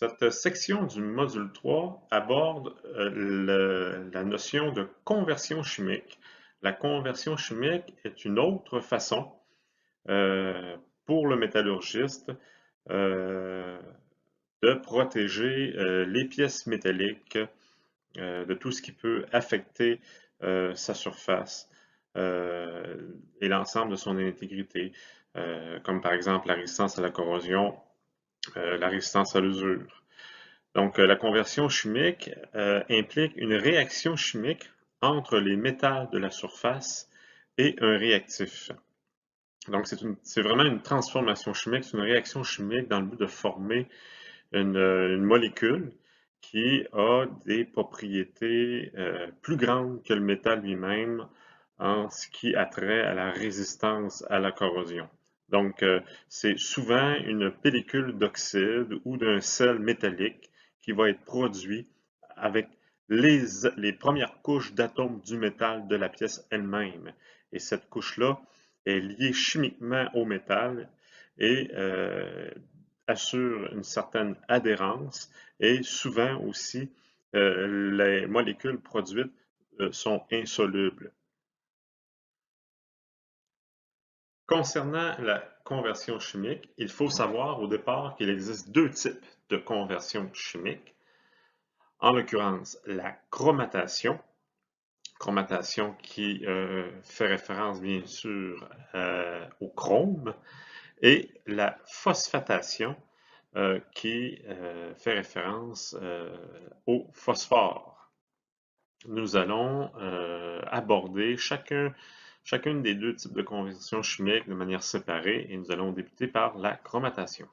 Cette section du module 3 aborde la notion de conversion chimique. La conversion chimique est une autre façon euh, pour le métallurgiste euh, de protéger les pièces métalliques de tout ce qui peut affecter sa surface et l'ensemble de son intégrité, comme par exemple la résistance à la corrosion, la résistance à l'usure. Donc, la conversion chimique implique une réaction chimique entre les métals de la surface et un réactif. Donc, c'est vraiment une transformation chimique, c'est une réaction chimique dans le but de former une molécule qui a des propriétés plus grandes que le métal lui-même en ce qui a trait à la résistance à la corrosion. Donc, c'est souvent une pellicule d'oxyde ou d'un sel métallique qui va être produit avec les premières couches d'atomes du métal de la pièce elle-même. Et cette couche-là est liée chimiquement au métal et assure une certaine adhérence et souvent aussi les molécules produites sont insolubles. Concernant la conversion chimique, il faut savoir au départ qu'il existe deux types de conversion chimique. En l'occurrence, la chromatation qui fait référence bien sûr au chrome, et la phosphatation qui fait référence au phosphore. Nous allons aborder chacune des deux types de conversion chimique de manière séparée et nous allons débuter par la chromatation.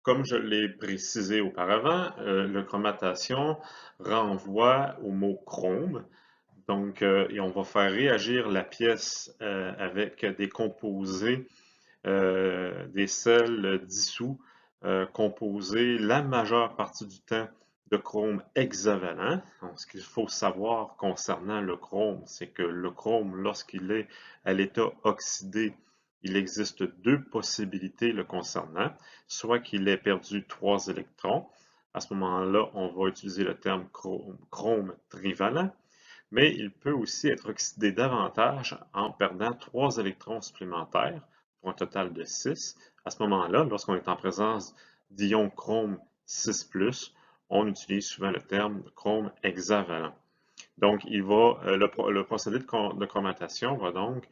Comme je l'ai précisé auparavant, la chromatation renvoie au mot chrome. Donc, et on va faire réagir la pièce avec des composés, des sels dissous, composés la majeure partie du temps de chrome hexavalent. Donc, ce qu'il faut savoir concernant le chrome, c'est que le chrome, lorsqu'il est à l'état oxydé, il existe deux possibilités le concernant, soit qu'il ait perdu 3 électrons. À ce moment-là, on va utiliser le terme chrome trivalent, mais il peut aussi être oxydé davantage en perdant 3 électrons supplémentaires pour un total de 6. À ce moment-là, lorsqu'on est en présence d'ions chrome 6+, on utilise souvent le terme chrome hexavalent. Donc, le procédé de chromatation va donc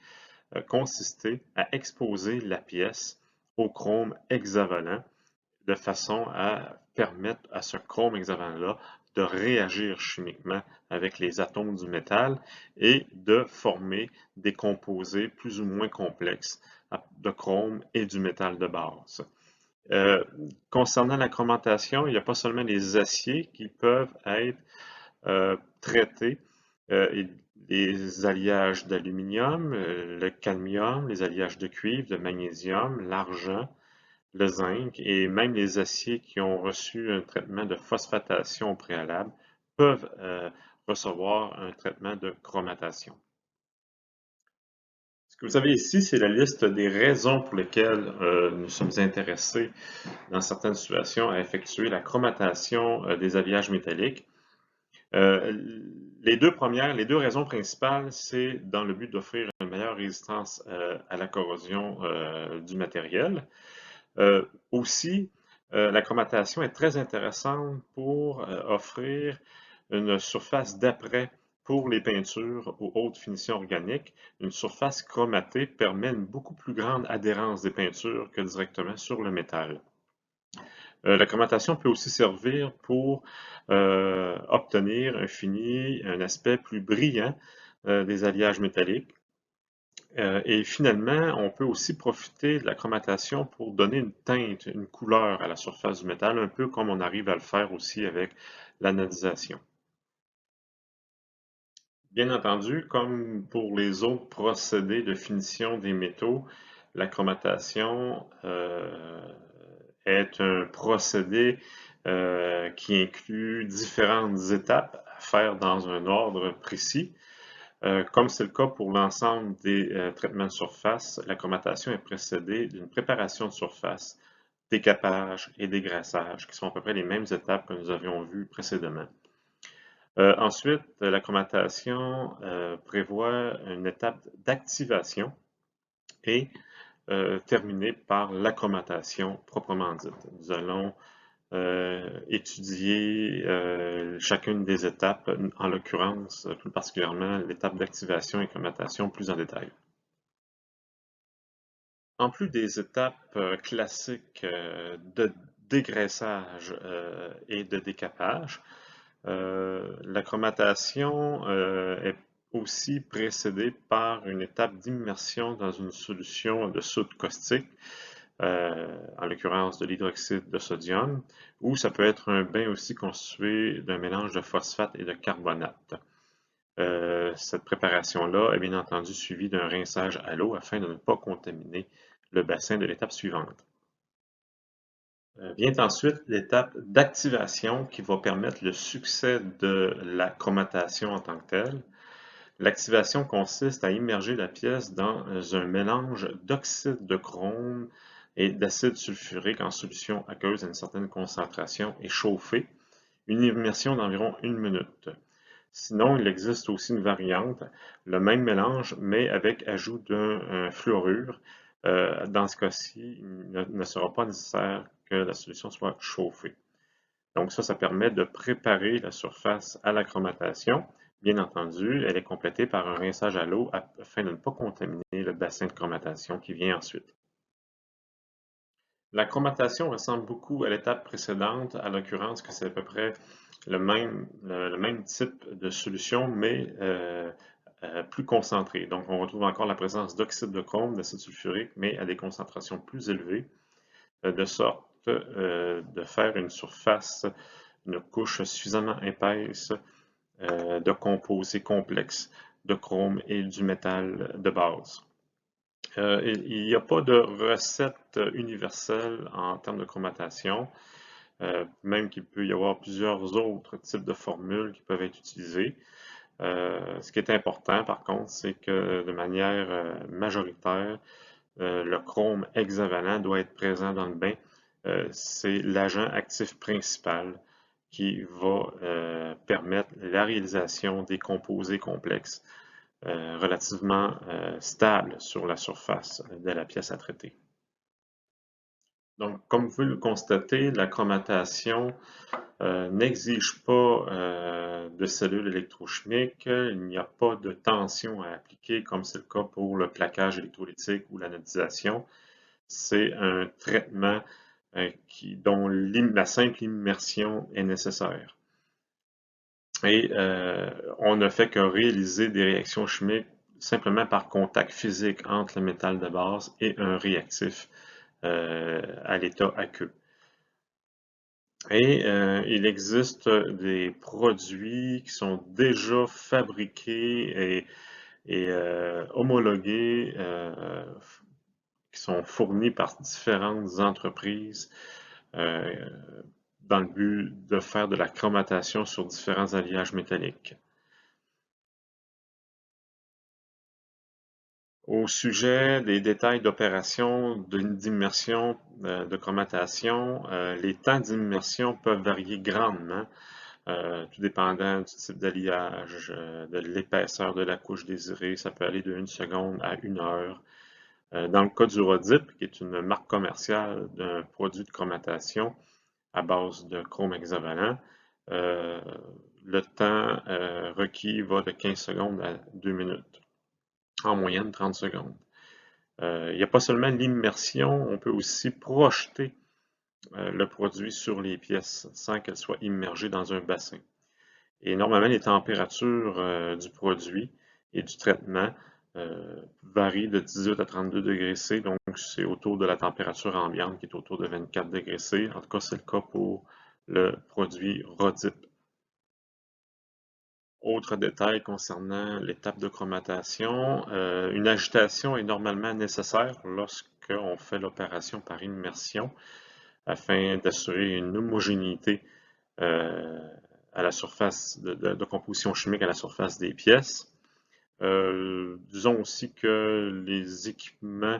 consister à exposer la pièce au chrome hexavalent de façon à permettre à ce chrome hexavalent-là de réagir chimiquement avec les atomes du métal et de former des composés plus ou moins complexes de chrome et du métal de base. Concernant la chromatation, il n'y a pas seulement les aciers qui peuvent être traités, les alliages d'aluminium, le cadmium, les alliages de cuivre, de magnésium, l'argent, le zinc et même les aciers qui ont reçu un traitement de phosphatation au préalable peuvent recevoir un traitement de chromatation. Ce que vous avez ici, c'est la liste des raisons pour lesquelles nous sommes intéressés dans certaines situations à effectuer la chromatation des alliages métalliques. Les deux raisons principales, c'est dans le but d'offrir une meilleure résistance à la corrosion du matériel. Aussi, la chromatation est très intéressante pour offrir une surface d'après pour les peintures aux hautes finitions organiques. Une surface chromatée permet une beaucoup plus grande adhérence des peintures que directement sur le métal. La chromatation peut aussi servir pour obtenir un fini, un aspect plus brillant des alliages métalliques. Et finalement, on peut aussi profiter de la chromatation pour donner une teinte, une couleur à la surface du métal, un peu comme on arrive à le faire aussi avec l'anodisation. Bien entendu, comme pour les autres procédés de finition des métaux, la chromatation est un procédé qui inclut différentes étapes à faire dans un ordre précis. Comme c'est le cas pour l'ensemble des traitements de surface, la chromatation est précédée d'une préparation de surface décapage et dégraissage, qui sont à peu près les mêmes étapes que nous avions vues précédemment. Ensuite, la chromatation prévoit une étape d'activation et terminée par l'accromatation proprement dite. Nous allons étudier chacune des étapes, en l'occurrence plus particulièrement l'étape d'activation et chromatation plus en détail. En plus des étapes classiques de dégraissage et de décapage, la chromatation est aussi précédée par une étape d'immersion dans une solution de soude caustique, en l'occurrence de l'hydroxyde de sodium, ou ça peut être un bain aussi constitué d'un mélange de phosphate et de carbonate. Cette préparation-là est bien entendu suivie d'un rinçage à l'eau afin de ne pas contaminer le bassin de l'étape suivante. Vient ensuite l'étape d'activation qui va permettre le succès de la chromatation en tant que telle. L'activation consiste à immerger la pièce dans un mélange d'oxyde de chrome et d'acide sulfurique en solution aqueuse à une certaine concentration et chauffée. Une immersion d'environ 1 minute. Sinon, il existe aussi une variante, le même mélange, mais avec ajout d'un fluorure. Dans ce cas-ci, il ne sera pas nécessaire que la solution soit chauffée. Donc ça permet de préparer la surface à la chromatation. Bien entendu, elle est complétée par un rinçage à l'eau afin de ne pas contaminer le bassin de chromatation qui vient ensuite. La chromatation ressemble beaucoup à l'étape précédente, à l'occurrence que c'est à peu près le même type de solution, mais plus concentré. Donc, on retrouve encore la présence d'oxyde de chrome, d'acide sulfurique, mais à des concentrations plus élevées, de sorte de faire une surface, une couche suffisamment épaisse de composés complexes de chrome et du métal de base. Il n'y a pas de recette universelle en termes de chromatation, même qu'il peut y avoir plusieurs autres types de formules qui peuvent être utilisées. Ce qui est important, par contre, c'est que de manière majoritaire, le chrome hexavalent doit être présent dans le bain. C'est l'agent actif principal qui va permettre la réalisation des composés complexes relativement stables sur la surface de la pièce à traiter. Donc, comme vous pouvez le constater, la chromatation n'exige pas de cellules électrochimiques, il n'y a pas de tension à appliquer comme c'est le cas pour le plaquage électrolytique ou l'anodisation. C'est un traitement dont la simple immersion est nécessaire. Et on ne fait que réaliser des réactions chimiques simplement par contact physique entre le métal de base et un réactif à l'état aqueux. Et il existe des produits qui sont déjà fabriqués et homologués, qui sont fournis par différentes entreprises dans le but de faire de la chromatation sur différents alliages métalliques. Au sujet des détails d'opération d'immersion de chromatation, les temps d'immersion peuvent varier grandement, tout dépendant du type d'alliage, de l'épaisseur de la couche désirée. Ça peut aller de 1 seconde à 1 heure. Dans le cas du Rhodyp, qui est une marque commerciale d'un produit de chromatation à base de chrome hexavalent, le temps requis va de 15 secondes à 2 minutes, en moyenne 30 secondes. Il n'y a pas seulement l'immersion, on peut aussi projeter le produit sur les pièces sans qu'elles soient immergées dans un bassin. Et normalement, les températures du produit et du traitement varient de 18 à 32 degrés C, donc c'est autour de la température ambiante qui est autour de 24 degrés C. En tout cas, c'est le cas pour le produit Rhodyp. Autre détail concernant l'étape de chromatation, une agitation est normalement nécessaire lorsqu'on fait l'opération par immersion afin d'assurer une homogénéité à la surface de composition chimique à la surface des pièces. Disons aussi que les équipements,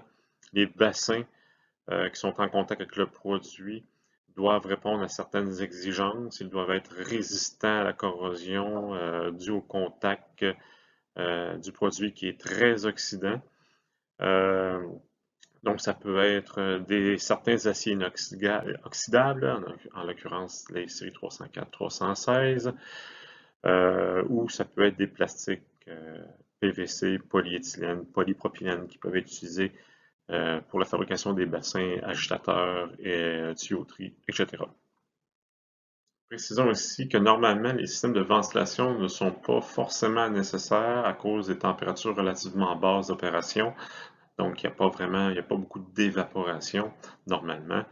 les bassins qui sont en contact avec le produit doivent répondre à certaines exigences. Ils doivent être résistants à la corrosion due au contact du produit qui est très oxydant. Donc, ça peut être certains aciers inoxydables, en l'occurrence les séries 304, 316, ou ça peut être des plastiques PVC, polyéthylène, polypropylène qui peuvent être utilisés pour la fabrication des bassins, agitateurs, et tuyauteries, etc. Précisons aussi que normalement, les systèmes de ventilation ne sont pas forcément nécessaires à cause des températures relativement basses d'opération. Donc, il n'y a pas beaucoup d'évaporation normalement.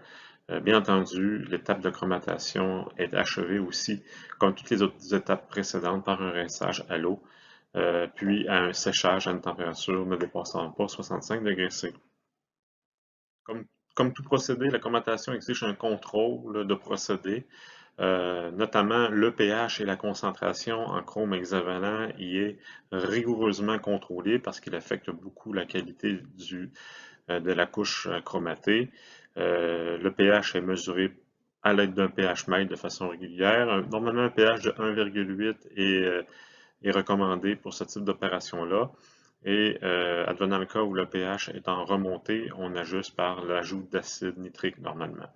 Bien entendu, l'étape de chromatation est achevée aussi, comme toutes les autres étapes précédentes, par un rinçage à l'eau, puis à un séchage à une température ne dépassant pas 65 degrés C. Comme tout procédé, la chromatation exige un contrôle de procédé, notamment le pH et la concentration en chrome hexavalent y est rigoureusement contrôlé parce qu'il affecte beaucoup la qualité de la couche chromatée. Le pH est mesuré à l'aide d'un pH mètre de façon régulière. Normalement, un pH de 1,8 est recommandé pour ce type d'opération-là. Et advenant le cas où le pH est en remontée, on ajuste par l'ajout d'acide nitrique normalement.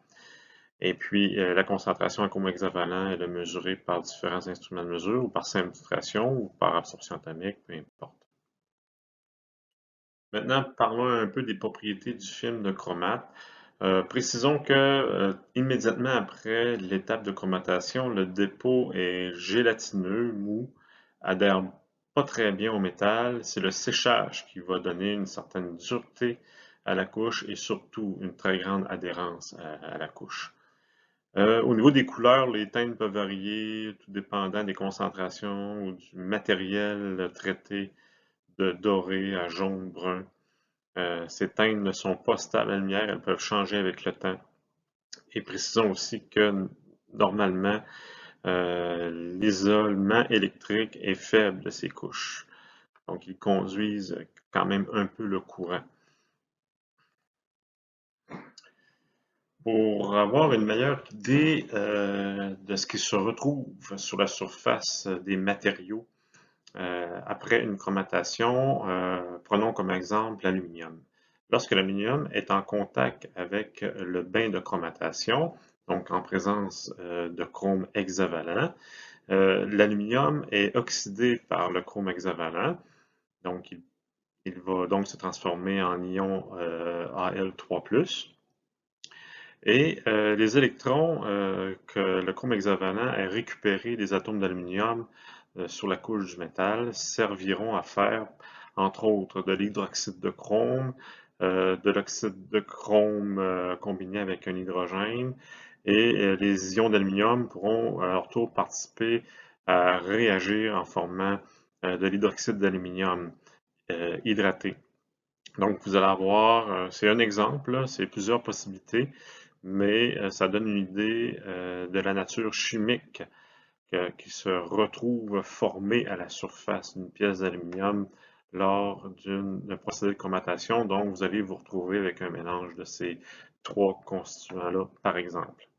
Et puis, la concentration en chrome hexavalent est mesurée par différents instruments de mesure, ou par syntitration, ou par absorption atomique, peu importe. Maintenant, parlons un peu des propriétés du film de chromate. Précisons que immédiatement après l'étape de chromatation, le dépôt est gélatineux, mou, adhère pas très bien au métal. C'est le séchage qui va donner une certaine dureté à la couche et surtout une très grande adhérence à la couche. Au niveau des couleurs, les teintes peuvent varier, tout dépendant des concentrations ou du matériel traité de doré à jaune brun. Ces teintes ne sont pas stables à la lumière, elles peuvent changer avec le temps. Et précisons aussi que normalement, l'isolement électrique est faible de ces couches. Donc, ils conduisent quand même un peu le courant. Pour avoir une meilleure idée de ce qui se retrouve sur la surface des matériaux après une chromatation, prenons comme exemple l'aluminium. Lorsque l'aluminium est en contact avec le bain de chromatation, donc en présence de chrome hexavalent, l'aluminium est oxydé par le chrome hexavalent, donc il va donc se transformer en ion Al3+. Et les électrons que le chrome hexavalent a récupérés des atomes d'aluminium sur la couche du métal serviront à faire, entre autres, de l'hydroxyde de chrome, de l'oxyde de chrome combiné avec un hydrogène, et les ions d'aluminium pourront à leur tour participer à réagir en formant de l'hydroxyde d'aluminium hydraté. Donc, vous allez avoir, c'est un exemple, c'est plusieurs possibilités, mais ça donne une idée de la nature chimique qui se retrouve formée à la surface d'une pièce d'aluminium lors d'un procédé de chromatation. Donc, vous allez vous retrouver avec un mélange de ces trois constituants-là, par exemple.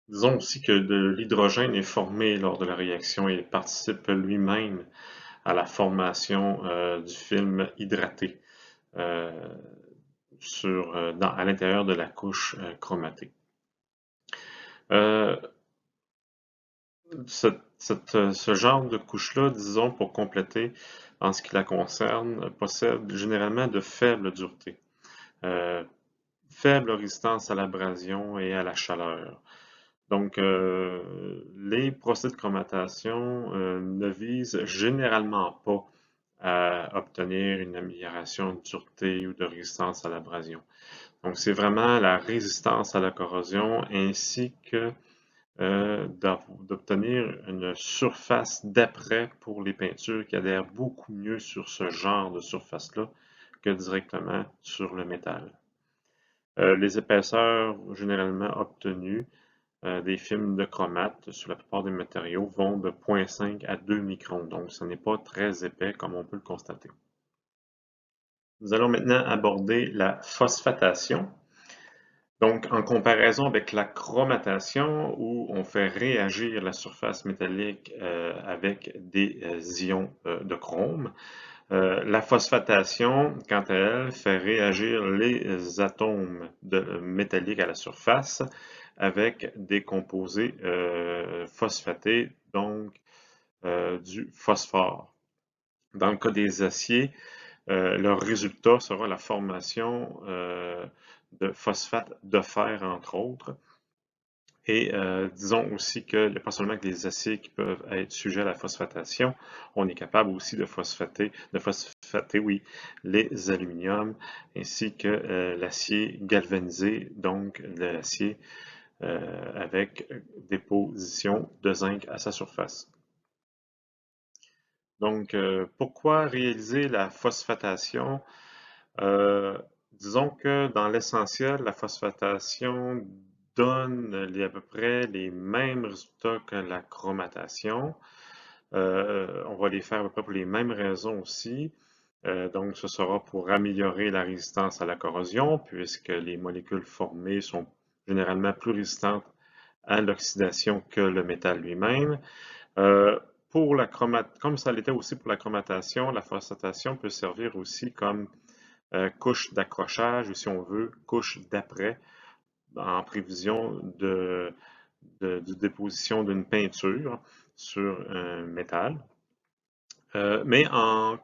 Disons aussi que de l'hydrogène est formé lors de la réaction et participe lui-même à la formation du film hydraté à l'intérieur de la couche chromatée. Ce genre de couche-là, disons, pour compléter, en ce qui la concerne, possède généralement de faibles duretés, faible résistance à l'abrasion et à la chaleur. Donc, les procédés de chromatation ne visent généralement pas à obtenir une amélioration de dureté ou de résistance à l'abrasion. Donc, c'est vraiment la résistance à la corrosion ainsi que d'obtenir une surface d'après pour les peintures qui adhèrent beaucoup mieux sur ce genre de surface-là que directement sur le métal. Les épaisseurs généralement obtenues des films de chromate sur la plupart des matériaux vont de 0,5 à 2 microns, donc ce n'est pas très épais comme on peut le constater. Nous allons maintenant aborder la phosphatation. Donc, en comparaison avec la chromatation, où on fait réagir la surface métallique avec des ions de chrome, la phosphatation, quant à elle, fait réagir les atomes métalliques à la surface avec des composés phosphatés, donc du phosphore. Dans le cas des aciers, leur résultat sera la formation de phosphate de fer, entre autres. Et disons aussi qu'il n'y a pas seulement que les aciers qui peuvent être sujets à la phosphatation, on est capable aussi de phosphater oui, les aluminiums ainsi que l'acier galvanisé, donc l'acier avec déposition de zinc à sa surface. Donc, pourquoi réaliser la phosphatation? Disons que dans l'essentiel, la phosphatation donne à peu près les mêmes résultats que la chromatation. On va les faire à peu près pour les mêmes raisons aussi. Donc, ce sera pour améliorer la résistance à la corrosion, puisque les molécules formées sont généralement plus résistantes à l'oxydation que le métal lui-même. Comme ça l'était aussi pour la chromatation, la phosphatation peut servir aussi comme couche d'accrochage ou si on veut, couche d'après en prévision de déposition d'une peinture sur un métal. Mais en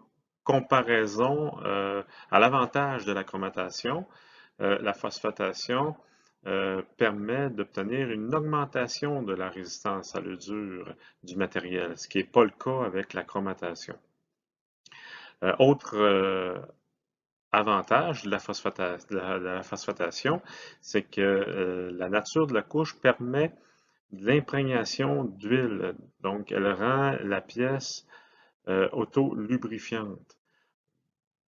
comparaison à l'avantage de la chromatation, la phosphatation permet d'obtenir une augmentation de la résistance à l'usure du matériel, ce qui n'est pas le cas avec la chromatation. Autre avantage de la phosphatation, c'est que la nature de la couche permet de l'imprégnation d'huile. Donc, elle rend la pièce auto-lubrifiante.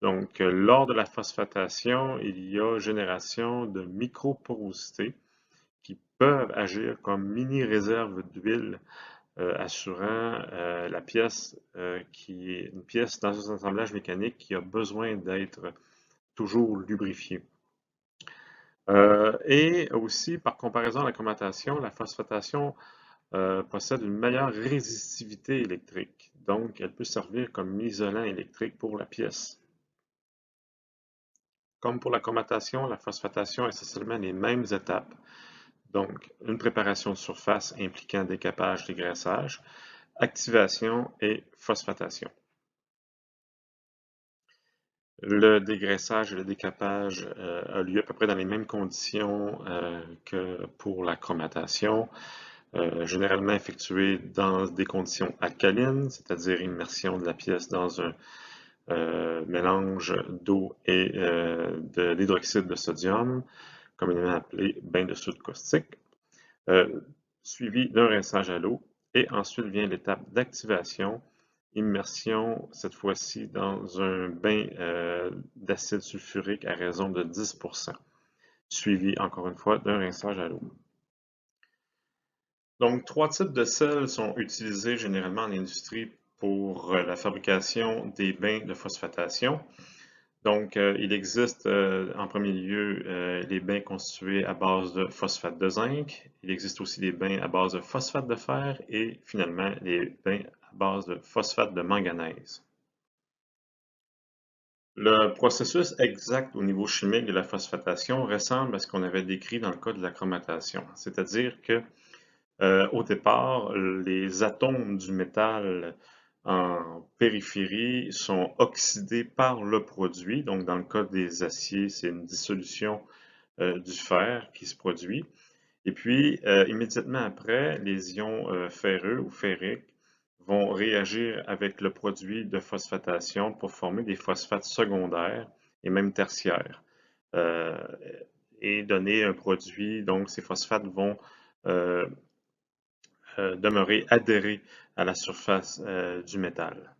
Donc, lors de la phosphatation, il y a génération de microporosités qui peuvent agir comme mini-réserves d'huile, assurant la pièce qui est une pièce dans un assemblage mécanique qui a besoin d'être toujours lubrifiée. Et aussi, par comparaison à la chromatation, la phosphatation possède une meilleure résistivité électrique. Donc, elle peut servir comme isolant électrique pour la pièce. Comme pour la chromatation, la phosphatation est essentiellement les mêmes étapes. Donc, une préparation de surface impliquant décapage, dégraissage, activation et phosphatation. Le dégraissage et le décapage a lieu à peu près dans les mêmes conditions que pour la chromatation, généralement effectué dans des conditions alcalines, c'est-à-dire immersion de la pièce dans un mélange d'eau et de l'hydroxyde de sodium, communément appelé bain de soude caustique, suivi d'un rinçage à l'eau. Et ensuite vient l'étape d'activation, immersion, cette fois-ci dans un bain d'acide sulfurique à raison de 10%, suivi encore une fois d'un rinçage à l'eau. Donc, trois types de sels sont utilisés généralement en industrie pour la fabrication des bains de phosphatation. Donc, il existe en premier lieu les bains constitués à base de phosphate de zinc. Il existe aussi des bains à base de phosphate de fer et finalement les bains à base de phosphate de manganèse. Le processus exact au niveau chimique de la phosphatation ressemble à ce qu'on avait décrit dans le cas de la chromatation. C'est-à-dire que au départ, les atomes du métal en périphérie sont oxydés par le produit. Donc, dans le cas des aciers, c'est une dissolution du fer qui se produit. Et puis, immédiatement après, les ions ferreux ou ferriques vont réagir avec le produit de phosphatation pour former des phosphates secondaires et même tertiaires euh, et donner un produit. Donc, ces phosphates vont euh, demeurer adhérés à la surface du métal.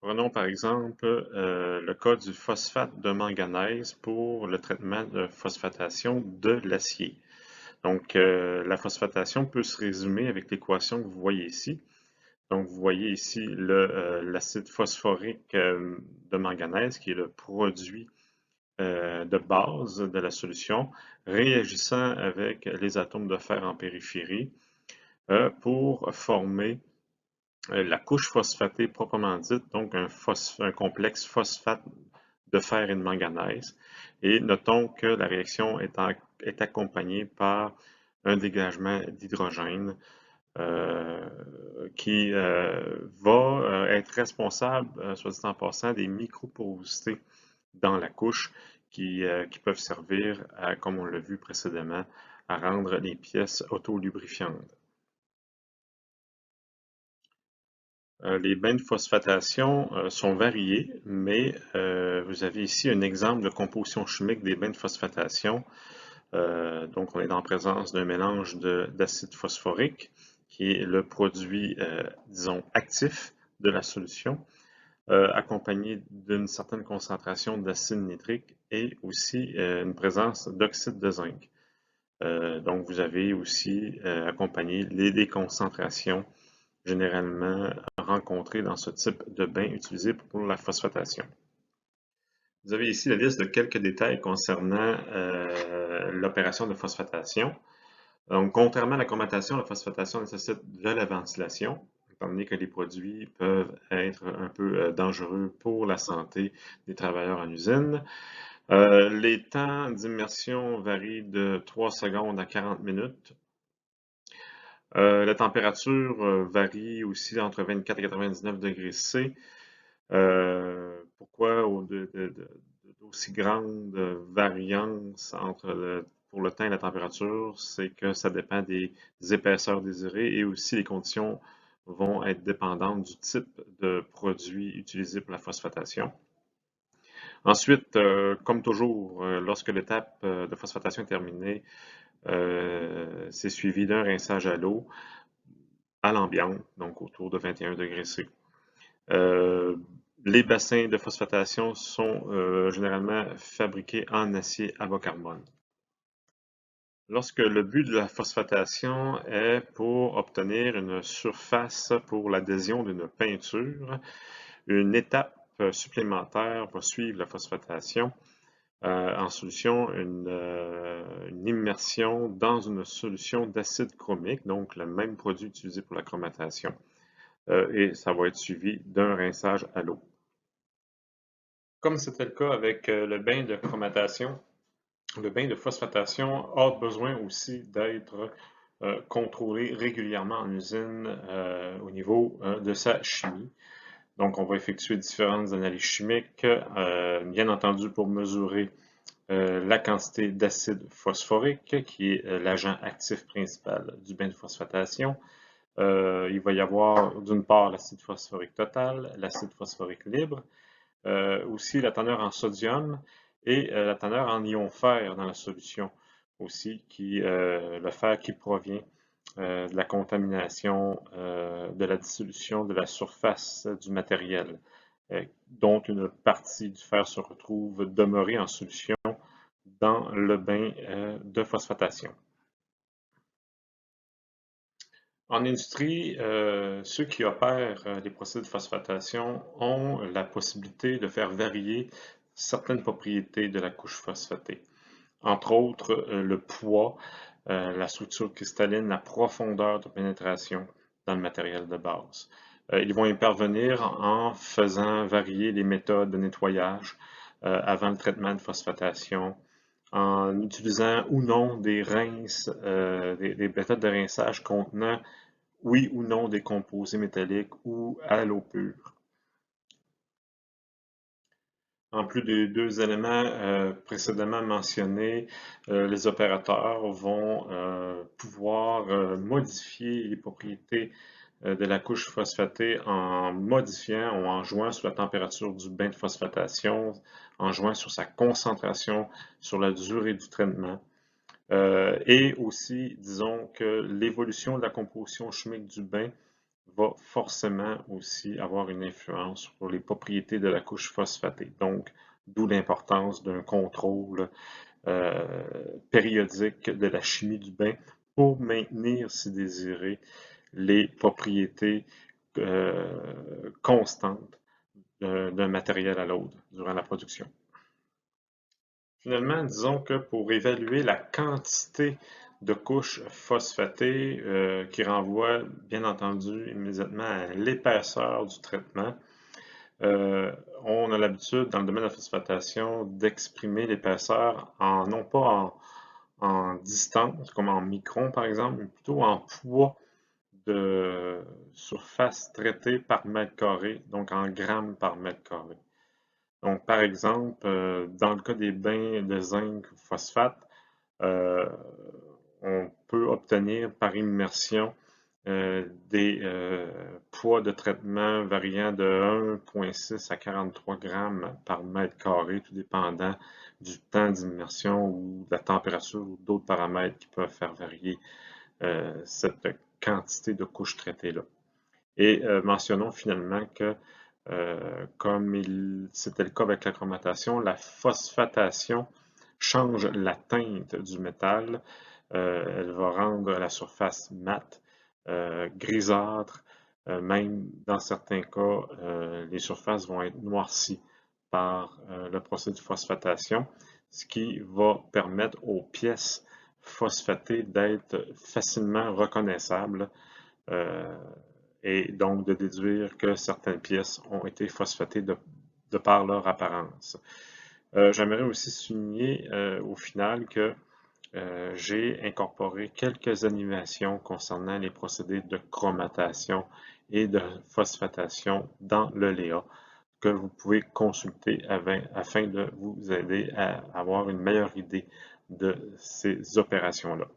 Prenons par exemple le cas du phosphate de manganèse pour le traitement de phosphatation de l'acier. Donc, la phosphatation peut se résumer avec l'équation que vous voyez ici. Donc, vous voyez ici l'acide phosphorique de manganèse, qui est le produit de base de la solution, réagissant avec les atomes de fer en périphérie pour former la couche phosphatée proprement dite, donc un complexe phosphate de fer et de manganèse. Et notons que la réaction est accompagnée par un dégagement d'hydrogène qui va être responsable, soit dit en passant, des microporosités dans la couche qui peuvent servir, comme on l'a vu précédemment, à rendre les pièces autolubrifiantes. Les bains de phosphatation sont variés, mais vous avez ici un exemple de composition chimique des bains de phosphatation. Donc, on est en présence d'un mélange d'acide phosphorique, qui est le produit, disons, actif de la solution, accompagné d'une certaine concentration d'acide nitrique et aussi une présence d'oxyde de zinc. Donc, vous avez aussi accompagné les concentrations généralement rencontrées dans ce type de bain utilisé pour la phosphatation. Vous avez ici la liste de quelques détails concernant l'opération de phosphatation. Donc, contrairement à la chromatation, la phosphatation nécessite de la ventilation, étant donné que les produits peuvent être un peu dangereux pour la santé des travailleurs en usine. Les temps d'immersion varient de 3 secondes à 40 minutes. La température varie aussi entre 24 et 99 degrés C. Pourquoi d'aussi grandes variances pour le temps et la température? C'est que ça dépend des épaisseurs désirées et aussi les conditions vont être dépendantes du type de produit utilisé pour la phosphatation. Ensuite, comme toujours, lorsque l'étape de phosphatation est terminée, c'est suivi d'un rinçage à l'eau à l'ambiance, donc autour de 21 degrés C. Les bassins de phosphatation sont généralement fabriqués en acier à bas carbone. Lorsque le but de la phosphatation est pour obtenir une surface pour l'adhésion d'une peinture, une étape supplémentaire va suivre la phosphatation. En solution, une immersion dans une solution d'acide chromique, donc le même produit utilisé pour la chromatation. Et ça va être suivi d'un rinçage à l'eau. Comme c'était le cas avec le bain de chromatation, le bain de phosphatation a besoin aussi d'être contrôlé régulièrement en usine au niveau de sa chimie. Donc, on va effectuer différentes analyses chimiques, bien entendu pour mesurer la quantité d'acide phosphorique, qui est l'agent actif principal du bain de phosphatation. Il va y avoir d'une part l'acide phosphorique total, l'acide phosphorique libre, aussi la teneur en sodium et la teneur en ion fer dans la solution aussi, le fer qui provient de la contamination de la dissolution de la surface du matériel, dont une partie du fer se retrouve demeurée en solution dans le bain de phosphatation. En industrie, ceux qui opèrent les procédés de phosphatation ont la possibilité de faire varier certaines propriétés de la couche phosphatée. Entre autres, le poids, la structure cristalline, la profondeur de pénétration dans le matériel de base. Ils vont intervenir en faisant varier les méthodes de nettoyage avant le traitement de phosphatation, en utilisant ou non des rinces, des méthodes de rinçage contenant oui ou non des composés métalliques ou à l'eau pure. En plus des deux éléments précédemment mentionnés, les opérateurs vont pouvoir modifier les propriétés de la couche phosphatée en modifiant ou en jouant sur la température du bain de phosphatation, en jouant sur sa concentration, sur la durée du traitement. Et aussi, disons que l'évolution de la composition chimique du bain va forcément aussi avoir une influence sur les propriétés de la couche phosphatée. Donc, d'où l'importance d'un contrôle périodique de la chimie du bain pour maintenir, si désiré, les propriétés constante d'un matériel à l'autre durant la production. Finalement, disons que pour évaluer la quantité de couches phosphatées, qui renvoie bien entendu immédiatement à l'épaisseur du traitement, on a l'habitude dans le domaine de la phosphatation d'exprimer l'épaisseur non pas en distance, comme en microns par exemple, mais plutôt en poids de surface traitée par mètre carré, donc en grammes par mètre carré. Donc, par exemple, dans le cas des bains de zinc phosphate, euh, on peut obtenir par immersion des poids de traitement variant de 1,6 à 43 grammes par mètre carré, tout dépendant du temps d'immersion ou de la température ou d'autres paramètres qui peuvent faire varier cette quantité de couches traitées-là. Et mentionnons finalement que, comme c'était le cas avec la chromatation, la phosphatation change la teinte du métal. Elle va rendre la surface mate, grisâtre, même dans certains cas, les surfaces vont être noircies par le procédé de phosphatation, ce qui va permettre aux pièces phosphatées d'être facilement reconnaissables et donc de déduire que certaines pièces ont été phosphatées de par leur apparence. J'aimerais aussi souligner au final que j'ai incorporé quelques animations concernant les procédés de chromatation et de phosphatation dans le Léa que vous pouvez consulter afin de vous aider à avoir une meilleure idée de ces opérations-là.